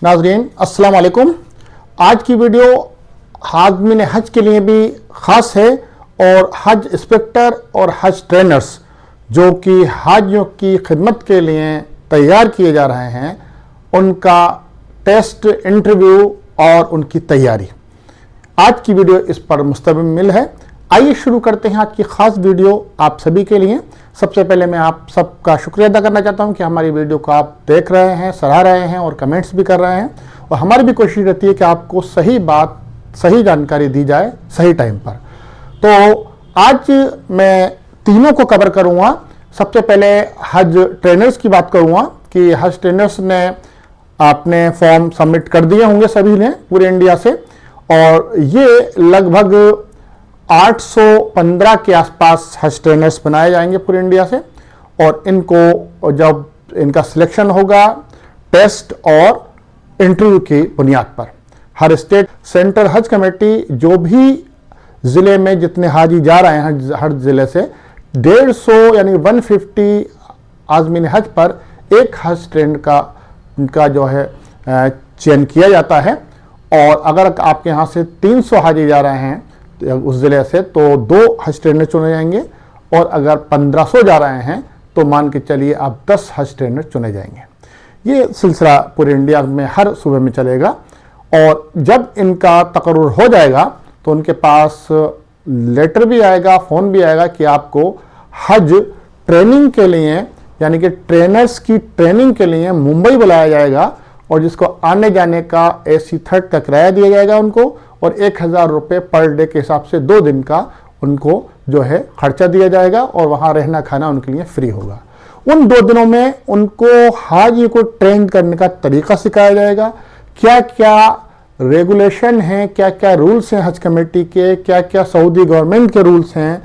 नाज़रीन अस्सलाम वालेकुम। आज की वीडियो हाज़मीन हज के लिए भी ख़ास है और हज इंस्पेक्टर और हज ट्रेनर्स जो कि हाजियों की खिदमत के लिए तैयार किए जा रहे हैं, उनका टेस्ट, इंटरव्यू और उनकी तैयारी, आज की वीडियो इस पर मुश्तमिल है। आइए शुरू करते हैं आज की ख़ास वीडियो आप सभी के लिए। सबसे पहले मैं आप सबका शुक्रिया अदा करना चाहता हूं कि हमारी वीडियो को आप देख रहे हैं, सराह रहे हैं और कमेंट्स भी कर रहे हैं। और हमारी भी कोशिश रहती है कि आपको सही बात, सही जानकारी दी जाए सही टाइम पर। तो आज मैं तीनों को कवर करूंगा। सबसे पहले हज ट्रेनर्स की बात करूंगा कि हज ट्रेनर्स ने अपने फॉर्म सबमिट कर दिए होंगे सभी ने पूरे इंडिया से, और ये लगभग 815 के आसपास हज ट्रेनर्स बनाए जाएंगे पूरे इंडिया से। और इनको जब इनका सिलेक्शन होगा टेस्ट और इंटरव्यू की बुनियाद पर, हर स्टेट सेंट्रल हज कमेटी जो भी ज़िले में जितने हाजी जा रहे हैं हर ज़िले से 150 यानी 150 आज़मीन हज पर एक हज ट्रेनर का जो है चयन किया जाता है। और अगर आपके यहाँ से 300 हाजी जा रहे हैं उस ज़िले से तो 2 हज ट्रेनर चुने जाएंगे, और अगर 1500 जा रहे हैं तो मान के चलिए आप 10 हज ट्रेनर चुने जाएंगे। ये सिलसिला पूरे इंडिया में हर सूबे में चलेगा। और जब इनका तकर्रुर हो जाएगा तो उनके पास लेटर भी आएगा, फ़ोन भी आएगा कि आपको हज ट्रेनिंग के लिए यानी कि ट्रेनर्स की ट्रेनिंग के लिए मुंबई बुलाया जाएगा, और जिसको आने जाने का AC थर्ड का किराया दिया जाएगा उनको, और 1000 रुपये पर डे के हिसाब से 2 दिन का उनको जो है खर्चा दिया जाएगा, और वहाँ रहना खाना उनके लिए फ्री होगा। उन 2 दिनों में उनको हाजी को ट्रेन करने का तरीका सिखाया जाएगा, क्या क्या रेगुलेशन हैं, क्या क्या रूल्स हैं हज कमेटी के, क्या क्या सऊदी गवर्नमेंट के रूल्स हैं,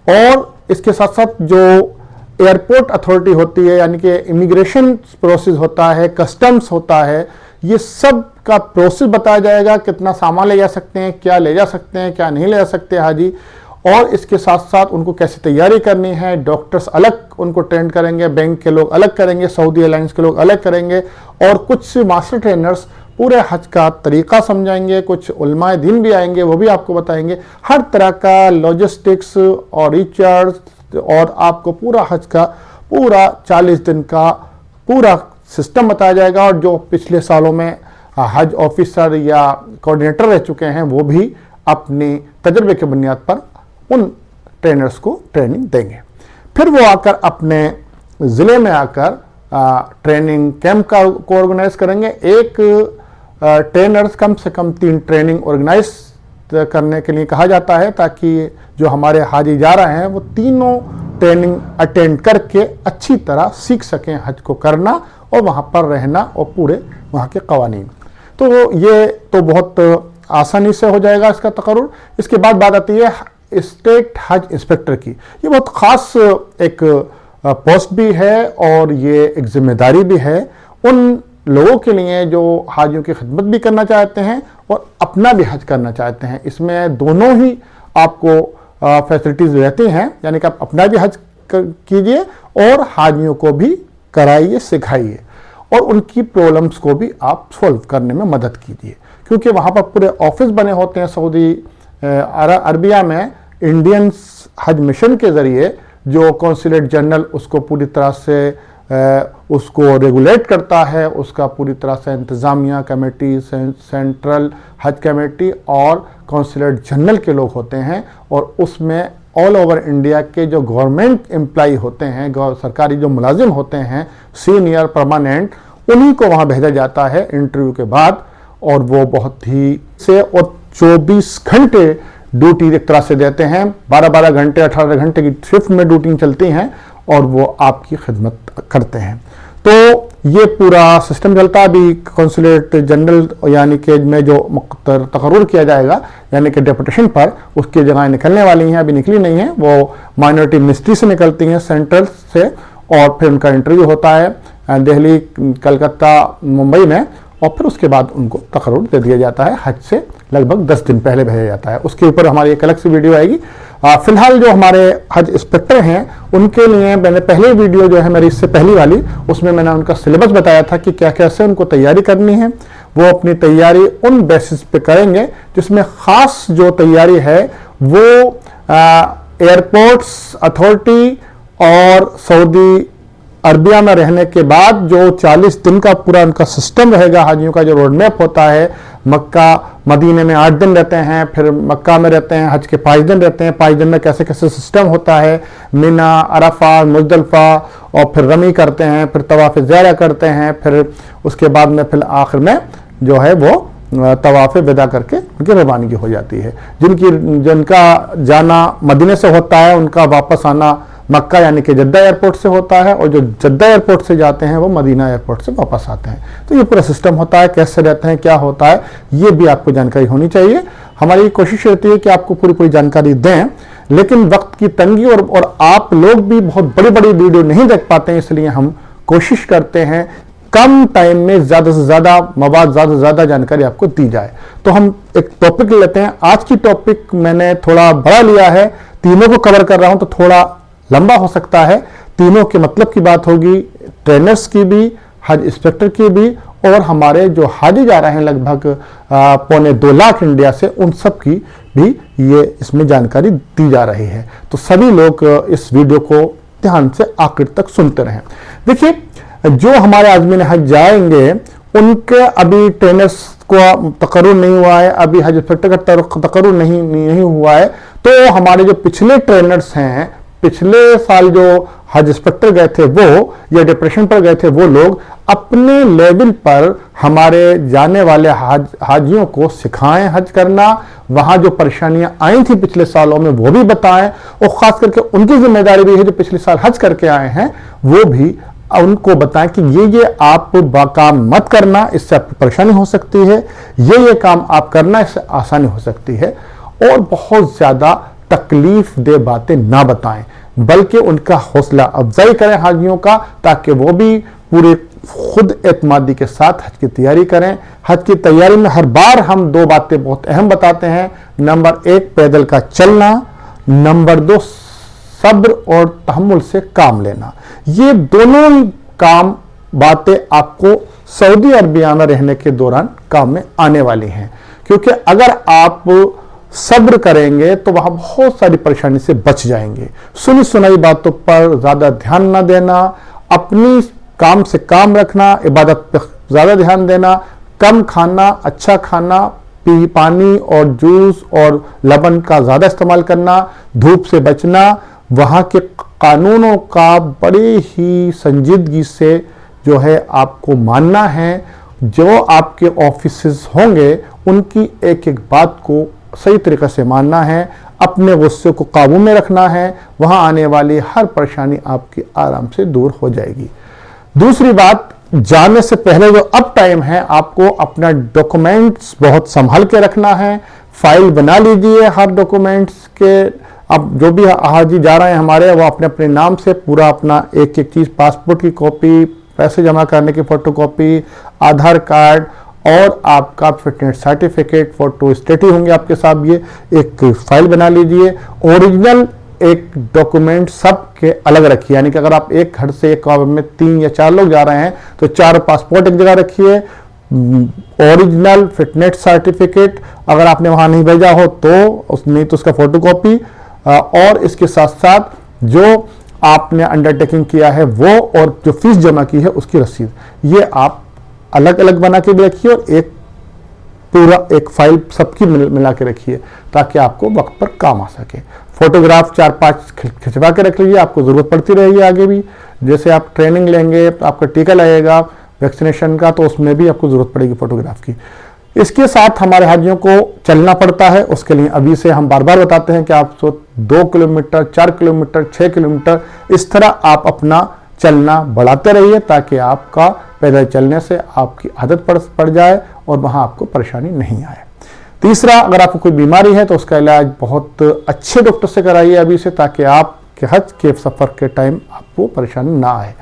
और इसके साथ साथ जो एयरपोर्ट अथॉरिटी होती है यानी कि इमिग्रेशन प्रोसेस होता है, कस्टम्स होता है, ये सब का प्रोसेस बताया जाएगा। कितना सामान ले जा सकते हैं, क्या ले जा सकते हैं, क्या नहीं ले जा सकते हाजी, और इसके साथ साथ उनको कैसे तैयारी करनी है। डॉक्टर्स अलग उनको ट्रेन करेंगे, बैंक के लोग अलग करेंगे, सऊदी एयरलाइंस के लोग अलग करेंगे, और कुछ मास्टर ट्रेनर्स पूरे हज का तरीका समझाएंगे। कुछ उलमाए दीन भी आएंगे, वो भी आपको बताएंगे हर तरह का लॉजिस्टिक्स और रिचार्ज, और आपको पूरा हज का पूरा 40 दिन का पूरा सिस्टम बताया जाएगा। और जो पिछले सालों में हज ऑफिसर या कोऑर्डिनेटर रह चुके हैं वो भी अपनी तजर्बे के बुनियाद पर उन ट्रेनर्स को ट्रेनिंग देंगे। फिर वो आकर अपने ज़िले में आकर ट्रेनिंग कैंप को ऑर्गेनाइज करेंगे। एक ट्रेनर्स कम से कम 3 ट्रेनिंग ऑर्गेनाइज करने के लिए कहा जाता है, ताकि जो हमारे हाजी जा रहे हैं वो तीनों ट्रेनिंग अटेंड करके अच्छी तरह सीख सकें हज को करना और वहाँ पर रहना और पूरे वहाँ के कवानीन। तो ये तो बहुत आसानी से हो जाएगा इसका तकर्रुर। इसके बाद बात आती है स्टेट हज इंस्पेक्टर की। ये बहुत ख़ास एक पोस्ट भी है और ये एक जिम्मेदारी भी है उन लोगों के लिए जो हाजियों की खिदमत भी करना चाहते हैं और अपना भी हज करना चाहते हैं। इसमें दोनों ही आपको फैसिलिटीज़ रहती हैं, यानी कि आप अपना भी हज कीजिए और हाजियों को भी कराइए, सिखाइए, और उनकी प्रॉब्लम्स को भी आप सॉल्व करने में मदद कीजिए। क्योंकि वहाँ पर पूरे ऑफिस बने होते हैं सऊदी अरबिया में। इंडियन हज मिशन के ज़रिए जो कौंसलेट जनरल उसको पूरी तरह से उसको रेगुलेट करता है, उसका पूरी तरह से इंतज़ामिया कमेटी, सेंट्रल हज कमेटी और कौंसलेट जनरल के लोग होते हैं। और उसमें ऑल ओवर इंडिया के जो गवर्नमेंट एम्प्लॉई होते हैं, सरकारी जो मुलाजिम होते हैं, सीनियर परमानेंट, उन्हीं को वहाँ भेजा जाता है इंटरव्यू के बाद। और वो बहुत ही से और 24 घंटे ड्यूटी एक तरह से देते हैं, 12-12 घंटे 18 घंटे की शिफ्ट में ड्यूटी चलती हैं और वो आपकी खिदमत करते हैं। तो ये पूरा सिस्टम चलता है। अभी कौंसलेट जनरल यानी कि में जो तकर्रुर किया जाएगा यानी कि डेपुटेशन पर, उसकी जगह निकलने वाली हैं, अभी निकली नहीं है, वो माइनॉरिटी मिनिस्ट्री से निकलती हैं, सेंट्रल से, और फिर उनका इंटरव्यू होता है दिल्ली, कलकत्ता, मुंबई में, और फिर उसके बाद उनको तकर्रुर दे दिया जाता है। हज से लगभग 10 दिन पहले भेजा जाता है। उसके ऊपर हमारी एक अलग से वीडियो आएगी, फिलहाल जो हमारे हज इंस्पेक्टर हैं उनके लिए मैंने पहले वीडियो जो है मेरी इससे पहली वाली, उसमें मैंने उनका सिलेबस बताया था कि क्या कैसे उनको तैयारी करनी है। वो अपनी तैयारी उन बेसिस पे करेंगे जिसमें खास जो तैयारी है वो एयरपोर्ट्स अथॉरिटी और सऊदी अरबिया में रहने के बाद जो 40 दिन का पूरा उनका सिस्टम रहेगा, हाजियों का जो रोड मैप होता है, मक्का मदीने में 8 दिन रहते हैं, फिर मक्का में रहते हैं, हज के 5 दिन रहते हैं, 5 दिन में कैसे कैसे सिस्टम होता है, मिना अरफा मुजदलफा, और फिर रमी करते हैं, फिर तवाफ़ ज़ियारा करते हैं, फिर उसके बाद में फिर आखिर में जो है वो तवाफ़ विदा करके उनकी रवानगी हो जाती है। जिनका जाना मदीने से होता है उनका वापस आना मक्का यानी कि जद्दा एयरपोर्ट से होता है, और जो जद्दा एयरपोर्ट से जाते हैं वो मदीना एयरपोर्ट से वापस आते हैं। तो ये पूरा सिस्टम होता है, कैसे रहते हैं, क्या होता है, ये भी आपको जानकारी होनी चाहिए। हमारी कोशिश रहती है कि आपको पूरी पूरी जानकारी दें, लेकिन वक्त की तंगी और आप लोग भी बहुत बड़ी बड़ी वीडियो नहीं देख पाते हैं, इसलिए हम कोशिश करते हैं कम टाइम में ज़्यादा से ज़्यादा मवाद, ज़्यादा से ज़्यादा जानकारी आपको दी जाए। तो हम एक टॉपिक लेते हैं। आज की टॉपिक मैंने थोड़ा बड़ा लिया है, तीनों को कवर कर रहा हूं तो थोड़ा लंबा हो सकता है। तीनों के मतलब की बात होगी, ट्रेनर्स की भी, हज इंस्पेक्टर की भी, और हमारे जो हाजी जा रहे हैं लगभग 2.25 लाख इंडिया से, उन सब की भी ये इसमें जानकारी दी जा रही है। तो सभी लोग इस वीडियो को ध्यान से आखिर तक सुनते रहें। देखिए, जो हमारे आदमी हज जाएंगे उनके अभी ट्रेनर्स को तकर्रुर नहीं हुआ है, अभी हज इंस्पेक्टर का तकर्रुर नहीं हुआ है। तो हमारे जो पिछले ट्रेनर्स हैं, पिछले साल जो हज इंस्पेक्टर गए थे वो, या डिप्रेशन पर गए थे वो लोग, अपने लेवल पर हमारे जाने वाले हाजियों को सिखाएं हज करना, वहां जो परेशानियां आई थी पिछले सालों में वो भी बताएं, और खास करके उनकी जिम्मेदारी भी है जो पिछले साल हज करके आए हैं वो भी उनको बताएं कि ये आप काम मत करना, इससे आपको परेशानी हो सकती है, ये काम आप करना, इससे आसानी हो सकती है। और बहुत ज्यादा तकलीफ दे बातें ना बताएं, बल्कि उनका हौसला अफजाई करें हाजियों का, ताकि वो भी पूरे खुद एतमादी के साथ हज की तैयारी करें। हज की तैयारी में हर बार हम 2 बातें बहुत अहम बताते हैं। नंबर 1 पैदल का चलना, नंबर 2 सब्र और तहम्मुल से काम लेना। ये दोनों काम बातें आपको सऊदी अरबिया में रहने के दौरान काम में आने वाली हैं, क्योंकि अगर आप सब्र करेंगे तो वहां बहुत सारी परेशानी से बच जाएंगे। सुनी सुनाई बातों पर ज्यादा ध्यान ना देना, अपनी काम से काम रखना, इबादत पर ज्यादा ध्यान देना, कम खाना, अच्छा खाना, पानी और जूस और लबन का ज्यादा इस्तेमाल करना, धूप से बचना, वहां के कानूनों का बड़ी ही संजीदगी से जो है आपको मानना है। जो आपके ऑफिसेस होंगे उनकी एक एक बात को सही तरीके से मानना है, अपने गुस्से को काबू में रखना है, वहां आने वाली हर परेशानी आपकी आराम से दूर हो जाएगी। दूसरी बात, जाने से पहले जो अब टाइम है आपको अपना डॉक्यूमेंट्स बहुत संभाल के रखना है, फाइल बना लीजिए हर डॉक्यूमेंट्स के। अब जो भी हाजी जा रहे हैं हमारे, वो अपने अपने नाम से पूरा अपना एक एक चीज, पासपोर्ट की कॉपी, पैसे जमा करने की फोटोकॉपी, आधार कार्ड और आपका फिटनेस सर्टिफिकेट, फोटो स्टेट ही होंगे आपके साथ, ये एक फाइल बना लीजिए। ओरिजिनल एक डॉक्यूमेंट सबके अलग रखिए, यानी कि अगर आप एक घर से एक कार में 3 या 4 लोग जा रहे हैं तो 4 पासपोर्ट एक जगह रखिए, ओरिजिनल फिटनेस सर्टिफिकेट अगर आपने वहां नहीं भेजा हो तो नहीं तो उसका फोटोकॉपी, और इसके साथ साथ जो आपने अंडरटेकिंग किया है वो, और जो फीस जमा की है उसकी रसीद, ये आप अलग अलग बना के भी रखिए, और एक पूरा एक फाइल सबकी मिला के रखिए ताकि आपको वक्त पर काम आ सके। फोटोग्राफ 4-5 खिंचवा के रख लीजिए, आपको जरूरत पड़ती रहेगी आगे भी। जैसे आप ट्रेनिंग लेंगे, आपका टीका लगेगा वैक्सीनेशन का, तो उसमें भी आपको जरूरत पड़ेगी फोटोग्राफ की। इसके साथ हमारे हाजियों को चलना पड़ता है, उसके लिए अभी से हम बार बार बताते हैं कि आप 2 किलोमीटर, 4 किलोमीटर, 6 किलोमीटर, इस तरह आप अपना चलना बढ़ाते रहिए ताकि आपका पैदल चलने से आपकी आदत पड़ जाए और वहां आपको परेशानी नहीं आए। तीसरा, अगर आपको कोई बीमारी है तो उसका इलाज बहुत अच्छे डॉक्टर से कराइए अभी से, ताकि आपके हज के सफर के टाइम आपको परेशानी ना आए।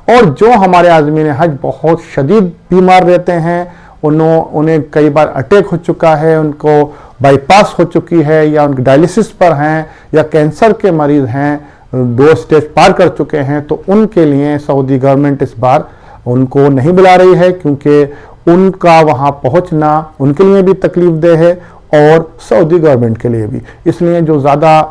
और जो हमारे आदमी हज बहुत शदीद बीमार रहते हैं उन्हें कई बार अटैक हो चुका है, उनको बाईपास हो चुकी है, या उनके डायलिसिस पर हैं, या कैंसर के मरीज हैं, 2 स्टेज पार कर चुके हैं, तो उनके लिए सऊदी गवर्नमेंट इस बार उनको नहीं बुला रही है, क्योंकि उनका वहाँ पहुँचना उनके लिए भी तकलीफ दे है और सऊदी गवर्नमेंट के लिए भी। इसलिए जो ज़्यादा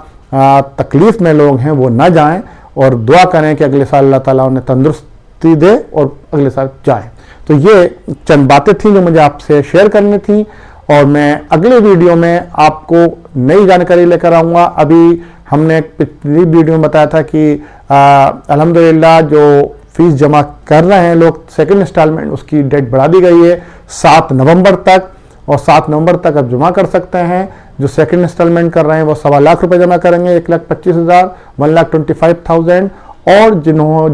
तकलीफ में लोग हैं वो ना जाएं और दुआ करें कि अगले साल अल्लाह ताला उन्हें तंदुरुस्ती दे और अगले साल जाएं। तो ये चंद बातें थी जो मुझे आपसे शेयर करनी थी, और मैं अगले वीडियो में आपको नई जानकारी लेकर आऊँगा। अभी हमने पिछली वीडियो में बताया था कि अल्हम्दुलिल्लाह जो फीस जमा कर रहे हैं लोग सेकंड इंस्टॉलमेंट, उसकी डेट बढ़ा दी गई है 7 नवंबर तक, और 7 नवंबर तक आप जमा कर सकते हैं। जो सेकंड इंस्टॉलमेंट कर रहे हैं वो 1.25 लाख रुपए जमा करेंगे, 1,25,000, 1,25,500, और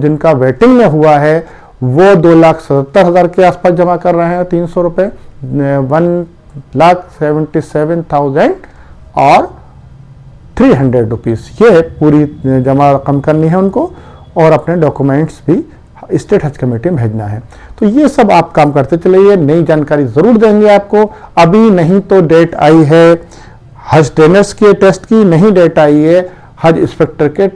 जिनका वेटिंग में हुआ है वो 2,77,000 के आसपास जमा कर रहे हैं 300 रुपये, 1,77,000 और 300 रुपीज़, ये पूरी जमा रकम करनी है उनको, और अपने डॉक्यूमेंट्स भी स्टेट हज कमेटी में भेजना है। तो ये सब आप काम करते चलिए, नई जानकारी ज़रूर देंगे आपको। अभी नहीं तो डेट आई है हज ट्रेनर्स के टेस्ट की, नहीं डेट आई है हज इंस्पेक्टर के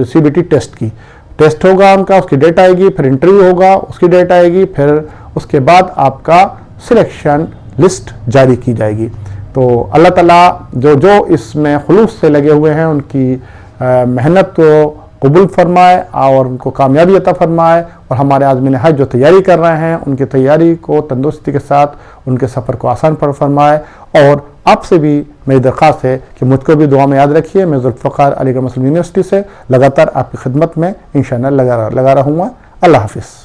CBT टेस्ट की। टेस्ट होगा उनका, उसकी डेट आएगी, फिर इंटरव्यू होगा, उसकी डेट आएगी, फिर उसके बाद आपका सिलेक्शन लिस्ट जारी की जाएगी। तो अल्लाह ताला जो इसमें खुलूस से लगे हुए हैं उनकी मेहनत को कबूल फरमाए और उनको कामयाबी अता फरमाए, और हमारे आज़मीन हज जो तैयारी कर रहे हैं उनकी तैयारी को तंदुरुस्ती के साथ उनके सफ़र को आसान फरमाए। और आपसे भी मेरी दरख्वास्त है कि मुझको भी दुआ में याद रखिए। मैं जुल्फ़िकार अलीगढ़ मुस्लिम यूनिवर्सिटी से लगातार आपकी खिदमत में इंशाअल्लाह लगा रहूँगा। अल्लाह हाफ़िज़।